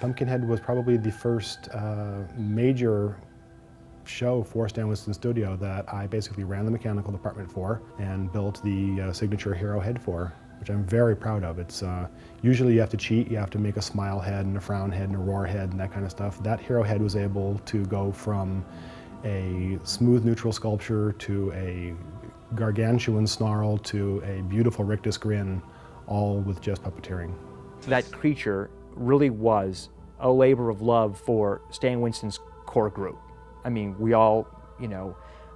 Pumpkinhead was probably the first major show for Stan Winston Studio that I basically ran the mechanical department for and built the signature hero head for, which I'm very proud of. It's usually you have to cheat, you have to make a smile head and a frown head and a roar head and that kind of stuff. That hero head was able to go from a smooth neutral sculpture to a gargantuan snarl to a beautiful rictus grin, all with just puppeteering. That creature really was a labor of love for Stan Winston's core group. I mean, we all,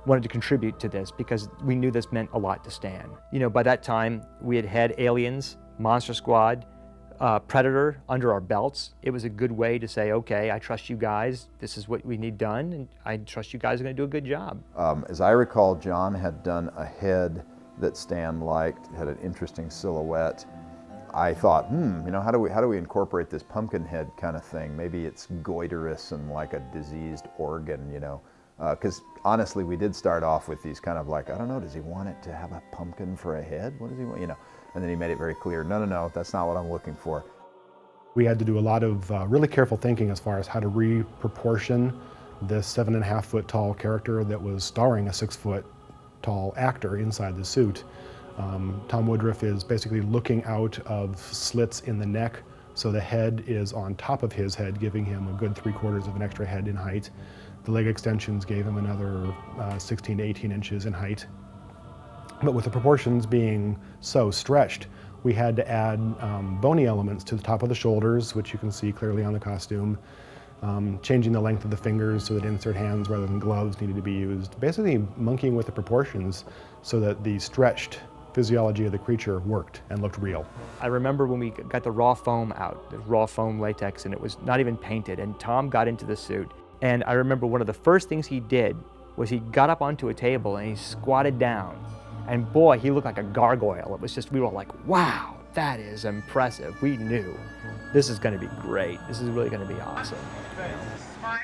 wanted to contribute to this because we knew this meant a lot to Stan. By that time, we had Aliens, Monster Squad, Predator under our belts. It was a good way to say, okay, I trust you guys, this is what we need done, and I trust you guys are going to do a good job. As I recall, John had done a head that Stan liked, had an interesting silhouette. I thought, how do we incorporate this Pumpkinhead kind of thing? Maybe it's goiterous and like a diseased organ, because honestly, we did start off with these kind of like, I don't know, does he want it to have a pumpkin for a head? What does he want, And then he made it very clear, no, that's not what I'm looking for. We had to do a lot of really careful thinking as far as how to reproportion this 7.5 foot tall character that was starring a 6 foot tall actor inside the suit. Tom Woodruff is basically looking out of slits in the neck, so the head is on top of his head, giving him a good 3/4 of an extra head in height. The leg extensions gave him another 16 to 18 inches in height. But with the proportions being so stretched, we had to add bony elements to the top of the shoulders, which you can see clearly on the costume, changing the length of the fingers so that insert hands rather than gloves needed to be used. Basically monkeying with the proportions so that the stretched physiology of the creature worked and looked real. I remember when we got the raw foam out, the raw foam latex, and it was not even painted, and Tom got into the suit. And I remember one of the first things he did was he got up onto a table and he squatted down. And boy, he looked like a gargoyle. It was just, we were like, wow, that is impressive. We knew this is going to be great. This is really going to be awesome. Smile.